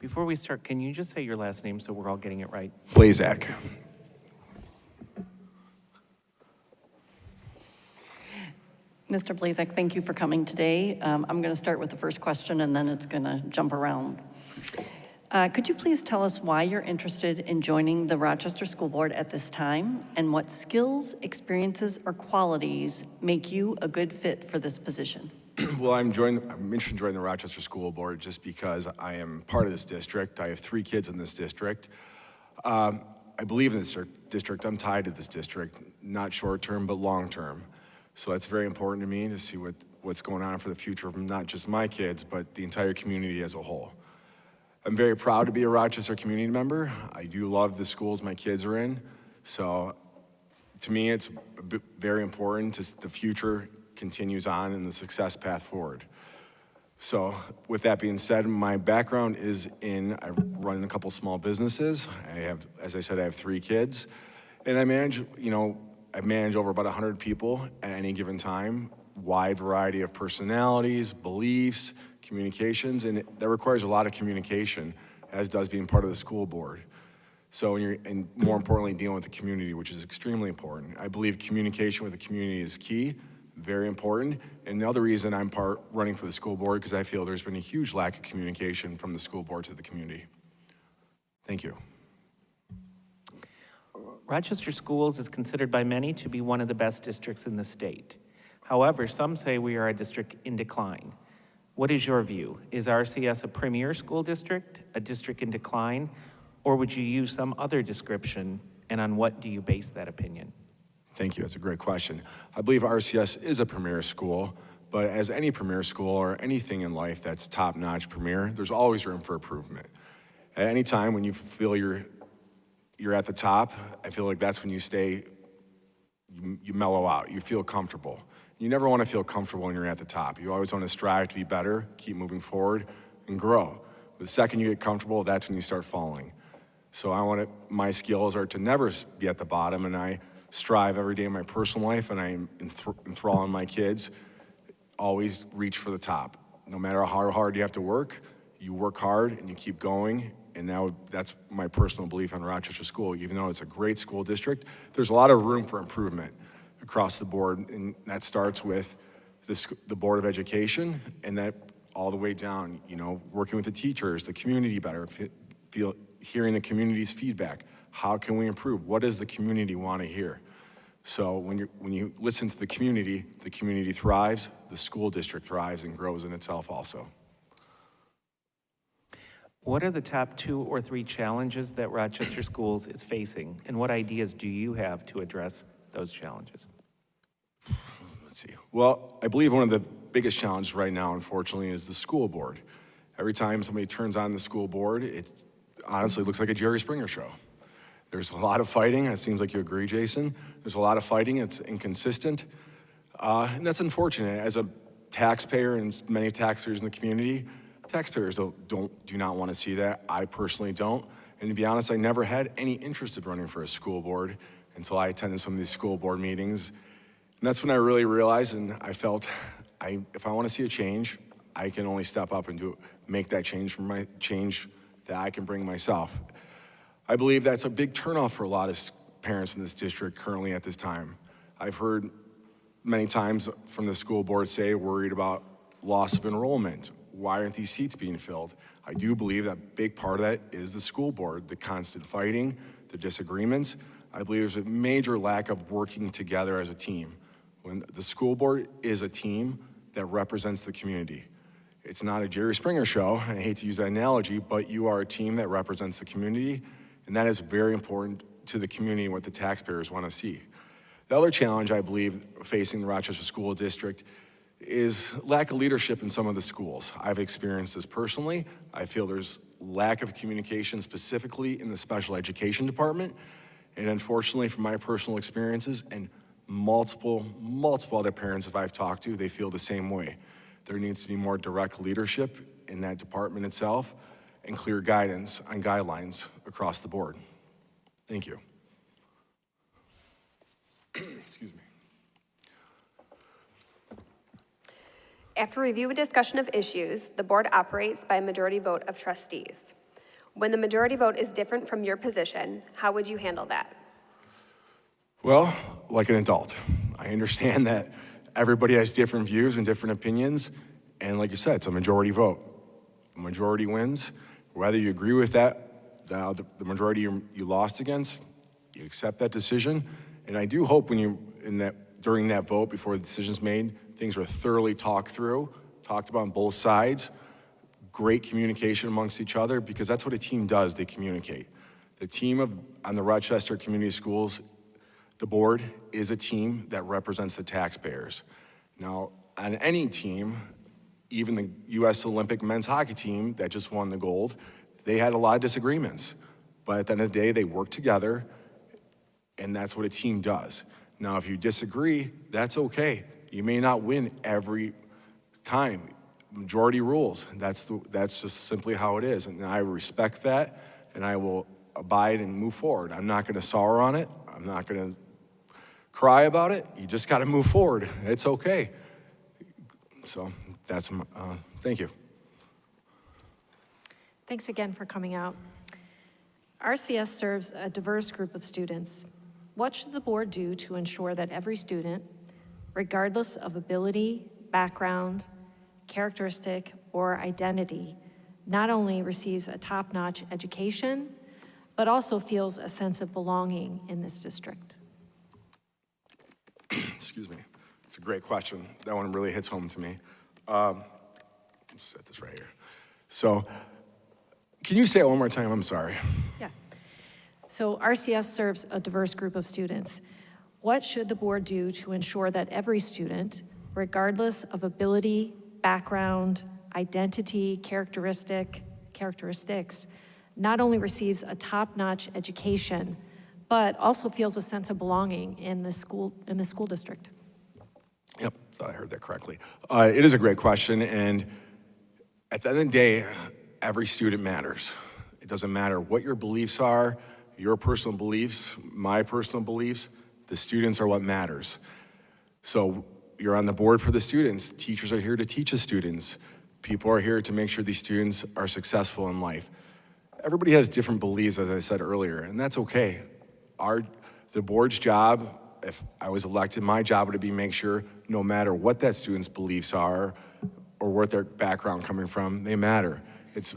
Before we start, can you just say your last name so we're all getting it right? Blaszczyk. Mr. Blaszcyk, thank you for coming today. I'm going to start with the first question, and then it's going to jump around. Could you please tell us why you're interested in joining the Rochester School Board at this time, and what skills, experiences, or qualities make you a good fit for this position? Well, I'm interested in joining the Rochester School Board just because I am part of this district. I have 3 kids in this district. I believe in this district. I'm tied to this district, not short-term, but long-term. So that's very important to me to see what's going on for the future of not just my kids, but the entire community as a whole. I'm very proud to be a Rochester community member. I do love the schools my kids are in. So to me, it's very important as the future continues on in the success path forward. So with that being said, my background is I run a couple small businesses. As I said, I have 3 kids, and I manage over about 100 people at any given time, wide variety of personalities, beliefs, communications, and that requires a lot of communication, as does being part of the school board. So, and more importantly, dealing with the community, which is extremely important. I believe communication with the community is key, very important. And the other reason I'm running for the school board, because I feel there's been a huge lack of communication from the school board to the community. Thank you. Rochester Schools is considered by many to be one of the best districts in the state. However, some say we are a district in decline. What is your view? Is RCS a premier school district, a district in decline, or would you use some other description, and on what do you base that opinion? Thank you, that's a great question. I believe RCS is a premier school, but as any premier school or anything in life that's top-notch premier, there's always room for improvement. At any time when you feel you're at the top, I feel like that's when you mellow out, you feel comfortable. You never want to feel comfortable when you're at the top. You always want to strive to be better, keep moving forward, and grow. But the second you get comfortable, that's when you start falling. So my skills are to never be at the bottom, and I strive every day in my personal life, and I enthrall on my kids, always reach for the top. No matter how hard you have to work, you work hard and you keep going. And now that's my personal belief on Rochester School. Even though it's a great school district, there's a lot of room for improvement across the board. And that starts with the Board of Education, and that all the way down, working with the teachers, the community better, hearing the community's feedback. How can we improve? What does the community want to hear? So when you listen to the community thrives, the school district thrives and grows in itself also. What are the top 2 or 3 challenges that Rochester Schools is facing, and what ideas do you have to address those challenges? Let's see. Well, I believe one of the biggest challenges right now, unfortunately, is the school board. Every time somebody turns on the school board, it honestly looks like a Jerry Springer show. There's a lot of fighting, and it seems like you agree, Jason. There's a lot of fighting, it's inconsistent, and that's unfortunate. As a taxpayer and many taxpayers in the community, taxpayers do not want to see that. I personally don't. And to be honest, I never had any interest in running for a school board until I attended some of these school board meetings. And that's when I really realized, and I felt, if I want to see a change, I can only step up and make that change that I can bring myself. I believe that's a big turnoff for a lot of parents in this district currently at this time. I've heard many times from the school board say worried about loss of enrollment. Why aren't these seats being filled? I do believe that a big part of that is the school board, the constant fighting, the disagreements. I believe there's a major lack of working together as a team. When the school board is a team that represents the community. It's not a Jerry Springer show, and I hate to use that analogy, but you are a team that represents the community, and that is very important to the community and what the taxpayers want to see. The other challenge I believe facing the Rochester School District is lack of leadership in some of the schools. I've experienced this personally. I feel there's lack of communication specifically in the special education department. And unfortunately, from my personal experiences and multiple other parents that I've talked to, they feel the same way. There needs to be more direct leadership in that department itself and clear guidance on guidelines across the board. Thank you. Excuse me. After review and discussion of issues, the board operates by a majority vote of trustees. When the majority vote is different from your position, how would you handle that? Well, like an adult, I understand that everybody has different views and different opinions, and like you said, it's a majority vote. A majority wins. Whether you agree with that, the majority you lost against, you accept that decision. And I do hope during that vote, before the decision's made, things are thoroughly talked about on both sides, great communication amongst each other, because that's what a team does, they communicate. The team on the Rochester Community Schools, the board is a team that represents the taxpayers. Now, on any team, even the U.S. Olympic men's hockey team that just won the gold, they had a lot of disagreements. But at the end of the day, they work together, and that's what a team does. Now, if you disagree, that's okay. You may not win every time. Majority rules. That's just simply how it is. And I respect that, and I will abide and move forward. I'm not going to sour on it. I'm not going to cry about it. You just got to move forward. It's okay. So that's, thank you. Thanks again for coming out. RCS serves a diverse group of students. What should the board do to ensure that every student, regardless of ability, background, characteristic, or identity, not only receives a top-notch education, but also feels a sense of belonging in this district? Excuse me. It's a great question. That one really hits home to me. Set this right here. So, can you say it one more time? I'm sorry. Yeah. So RCS serves a diverse group of students. What should the board do to ensure that every student, regardless of ability, background, identity, characteristics, not only receives a top-notch education, but also feels a sense of belonging in the school district? Yep, thought I heard that correctly. It is a great question, and at the end of the day, every student matters. It doesn't matter what your beliefs are, your personal beliefs, my personal beliefs, the students are what matters. So you're on the board for the students. Teachers are here to teach the students. People are here to make sure these students are successful in life. Everybody has different beliefs, as I said earlier, and that's okay. The board's job, if I was elected, my job would be make sure no matter what that student's beliefs are or what their background coming from, they matter.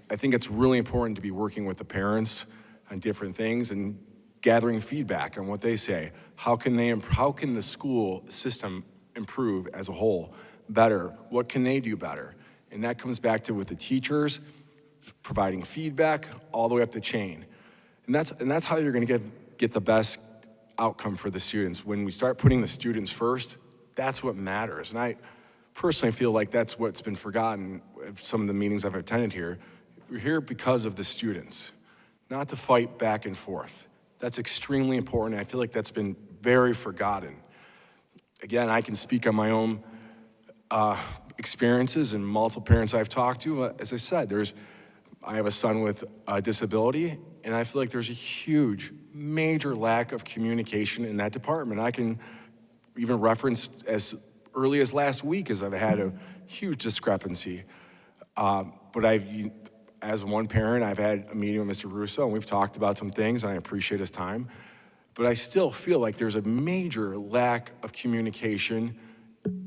I think it's really important to be working with the parents on different things and gathering feedback on what they say. How can the school system improve as a whole better? What can they do better? And that comes back to with the teachers, providing feedback all the way up the chain. And that's how you're gonna get the best outcome for the students. When we start putting the students first, that's what matters. And I personally feel like that's what's been forgotten at some of the meetings I've attended here. We're here because of the students, not to fight back and forth. That's extremely important. I feel like that's been very forgotten. Again, I can speak on my own experiences and multiple parents I've talked to. As I said, I have a son with a disability, and I feel like there's a huge, major lack of communication in that department. I can even reference as early as last week as I've had a huge discrepancy. But as one parent, I've had a meeting with Mr. Russo, and we've talked about some things, and I appreciate his time. But I still feel like there's a major lack of communication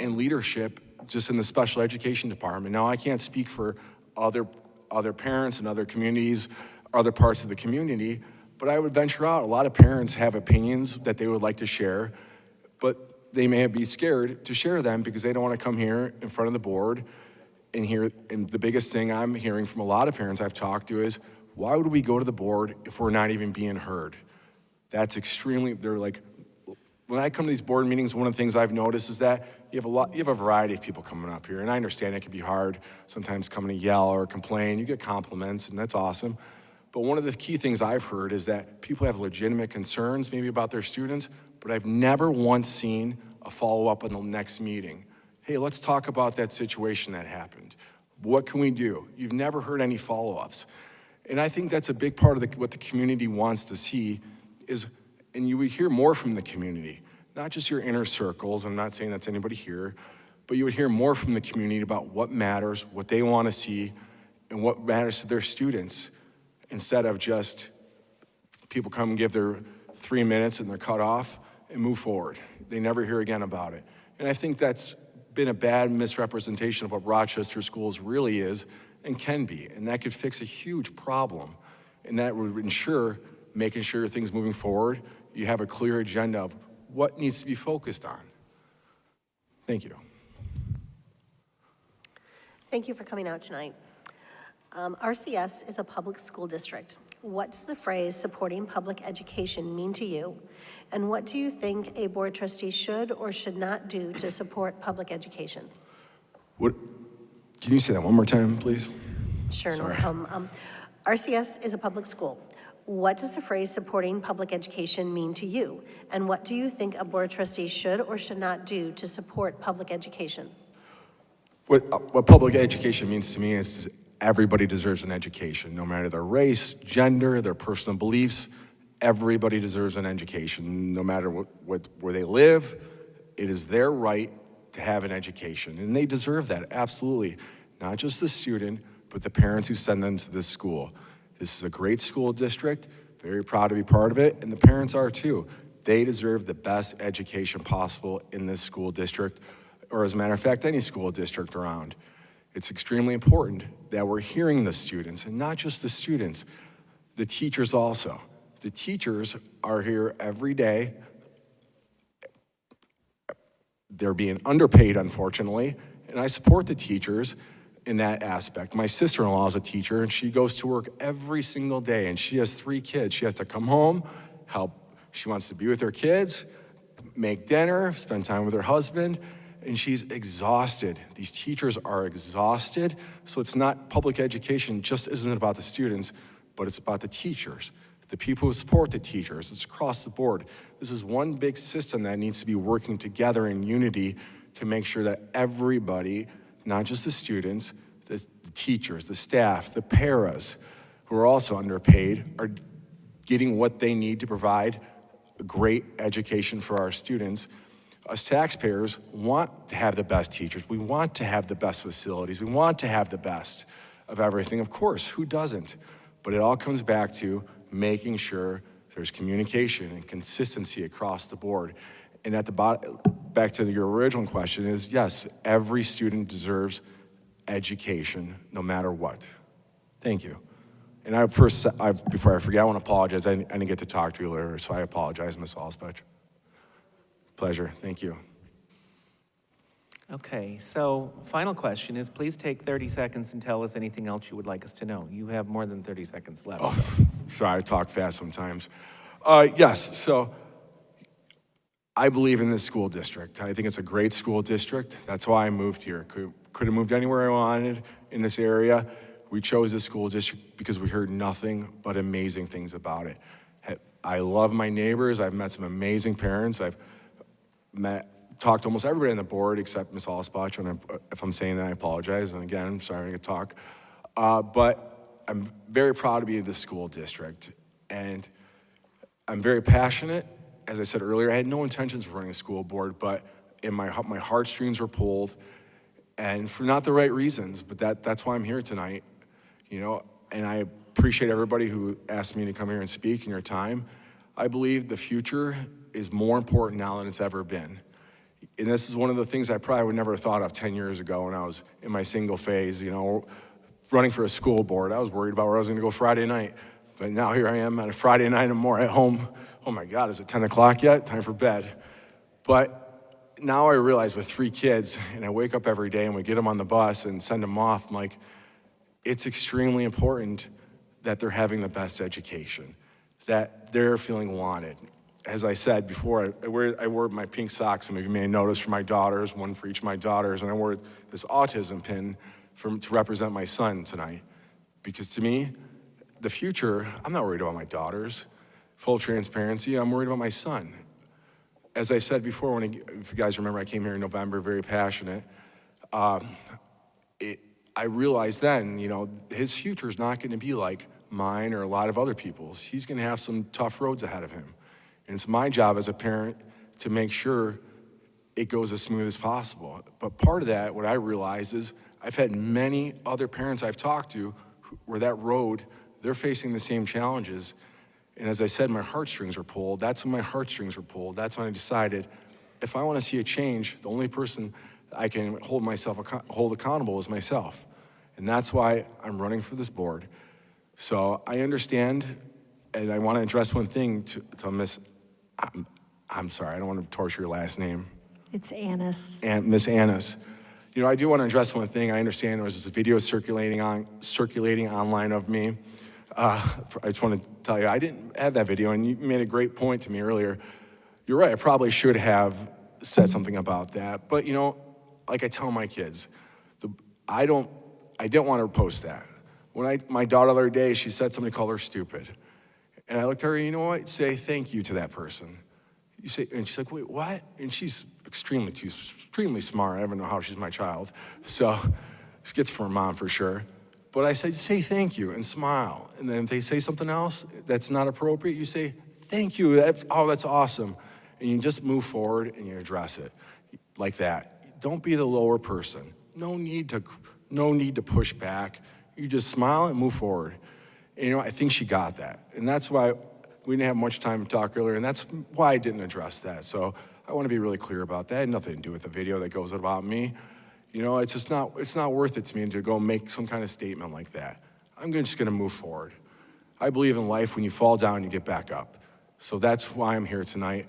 and leadership just in the special education department. Now, I can't speak for other parents and other communities, other parts of the community, but I would venture out, a lot of parents have opinions that they would like to share, but they may be scared to share them because they don't want to come here in front of the board and hear, and the biggest thing I'm hearing from a lot of parents I've talked to is, why would we go to the board if we're not even being heard? That's they're like, when I come to these board meetings, one of the things I've noticed is that you have a variety of people coming up here, and I understand it can be hard sometimes coming to yell or complain. You get compliments, and that's awesome. But one of the key things I've heard is that people have legitimate concerns maybe about their students, but I've never once seen a follow-up in the next meeting. Hey, let's talk about that situation that happened. What can we do? You've never heard any follow-ups. And I think that's a big part of what the community wants to see is, and you would hear more from the community, not just your inner circles. I'm not saying that's anybody here, but you would hear more from the community about what matters, what they want to see, and what matters to their students. instead of just people come and give their 3 minutes and they're cut off and move forward. They never hear again about it. And I think that's been a bad misrepresentation of what Rochester Schools really is and can be. And that could fix a huge problem. And that would ensure, making sure things moving forward, you have a clear agenda of what needs to be focused on. Thank you. Thank you for coming out tonight. RCS is a public school district. What does the phrase supporting public education mean to you? And what do you think a board trustee should or should not do to support public education? What, can you say that one more time, please? Sure, no Sorry. problem. RCS is a public school. What does the phrase supporting public education mean to you? And what do you think a board trustee should or should not do to support public education? What public education means to me is everybody deserves an education, no matter their race, gender, their personal beliefs. Everybody deserves an education, no matter where they live. It is their right to have an education, and they deserve that, absolutely. Not just the student, but the parents who send them to this school. This is a great school district, very proud to be part of it, and the parents are too. They deserve the best education possible in this school district, or as a matter of fact, any school district around. It's extremely important that we're hearing the students, and not just the students, the teachers also. The teachers are here every day. They're being underpaid, unfortunately, and I support the teachers in that aspect. My sister-in-law is a teacher, and she goes to work every single day, and she has 3 kids. She has to come home, help. She wants to be with her kids, make dinner, spend time with her husband, and she's exhausted. These teachers are exhausted, so it's not public education, just isn't about the students, but it's about the teachers, the people who support the teachers. It's across the board. This is one big system that needs to be working together in unity to make sure that everybody, not just the students, the teachers, the staff, the paras, who are also underpaid, are getting what they need to provide a great education for our students. Us taxpayers want to have the best teachers. We want to have the best facilities. We want to have the best of everything. Of course, who doesn't? But it all comes back to making sure there's communication and consistency across the board. And at the bottom, back to your original question is, yes, every student deserves education, no matter what. Thank you. And before I forget, I want to apologize. I didn't get to talk to you earlier, so I apologize, Ms. Alspach. Pleasure, thank you. Okay, so final question is, please take 30 seconds and tell us anything else you would like us to know. You have more than 30 seconds left. Oh, sorry, I talk fast sometimes. Yes, so I believe in this school district. I think it's a great school district. That's why I moved here. Could have moved anywhere I wanted in this area. We chose this school district because we heard nothing but amazing things about it. I love my neighbors. I've met some amazing parents. I've talked to almost everybody on the board except Ms. Alspach, and if I'm saying that, I apologize. And again, I'm sorry I didn't talk. But I'm very proud to be in this school district. And I'm very passionate. As I said earlier, I had no intentions of running a school board, but my heartstrings were pulled, and for not the right reasons, but that's why I'm here tonight, you know, and I appreciate everybody who asked me to come here and speak in your time. I believe the future is more important now than it's ever been. And this is one of the things I probably would never have thought of 10 years ago when I was in my single phase, you know, running for a school board. I was worried about where I was gonna go Friday night. But now here I am on a Friday night and more at home. Oh my God, is it 10 o'clock yet? Time for bed. But now I realize with 3 kids, and I wake up every day and we get them on the bus and send them off, I'm like, it's extremely important that they're having the best education, that they're feeling wanted. As I said before, I wore my pink socks, some of you may have noticed, for my daughters, one for each of my daughters, and I wore this autism pin to represent my son tonight. Because to me, the future, I'm not worried about my daughters. Full transparency, I'm worried about my son. As I said before, if you guys remember, I came here in November, very passionate. I realized then, you know, his future is not gonna be like mine or a lot of other people's. He's gonna have some tough roads ahead of him. And it's my job as a parent to make sure it goes as smooth as possible. But part of that, what I realized is, I've had many other parents I've talked to where that road They're facing the same challenges. And as I said, my heartstrings were pulled. That's when my heartstrings were pulled. That's when I decided, if I want to see a change, the only person I can hold accountable is myself. And that's why I'm running for this board. So I understand, and I want to address one thing to Miss, I'm sorry, I don't want to torture your last name. It's Annis. And Miss Annis. You know, I do want to address one thing. I understand there was this video circulating online of me. I just want to tell you, I didn't have that video, and you made a great point to me earlier. You're right, I probably should have said something about that. But, you know, like I tell my kids, I didn't want to post that. When my daughter the other day, she said somebody called her stupid. And I looked at her, you know what? Say thank you to that person. You say, and she's like, wait, what? And she's extremely smart. I don't know how she's my child. So she gets it from her mom for sure. But I said, say thank you and smile. And then if they say something else that's not appropriate, you say, thank you, that's awesome. And you just move forward and you address it like that. Don't be the lower person. No need to push back. You just smile and move forward. And, you know, I think she got that. And that's why we didn't have much time to talk earlier, and that's why I didn't address that. So I want to be really clear about that. It had nothing to do with the video that goes about me. You know, it's not worth it to me to go make some kind of statement like that. I'm just going to move forward. I believe in life, when you fall down, you get back up. So that's why I'm here tonight.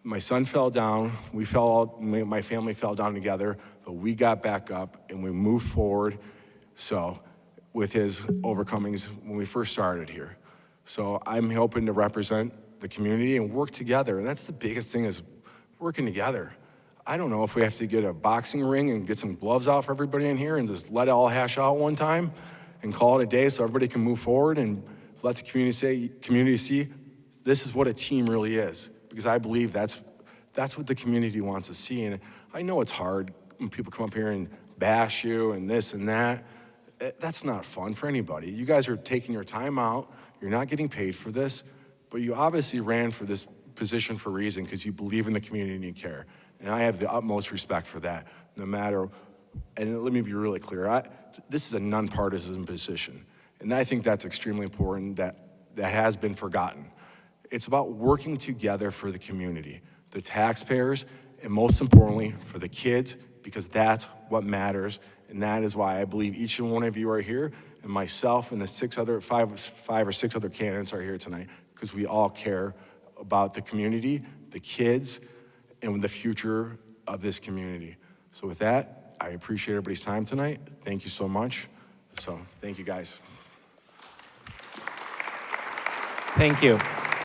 My son fell down. My family fell down together, but we got back up and we moved forward. So with his overcomings when we first started here. So I'm hoping to represent the community and work together. And that's the biggest thing, is working together. I don't know if we have to get a boxing ring and get some gloves out for everybody in here and just let it all hash out one time and call it a day so everybody can move forward and let the community see this is what a team really is. Because I believe that's what the community wants to see. And I know it's hard when people come up here and bash you and this and that. That's not fun for anybody. You guys are taking your time out. You're not getting paid for this, but you obviously ran for this position for a reason, because you believe in the community and you care. And I have the utmost respect for that, no matter, and let me be really clear, this is a nonpartisan position. And I think that's extremely important, that has been forgotten. It's about working together for the community, the taxpayers, and most importantly, for the kids, because that's what matters. And that is why I believe each and one of you are here, and myself and the five or six other candidates are here tonight, because we all care about the community, the kids, and the future of this community. So with that, I appreciate everybody's time tonight. Thank you so much. So thank you, guys. Thank you.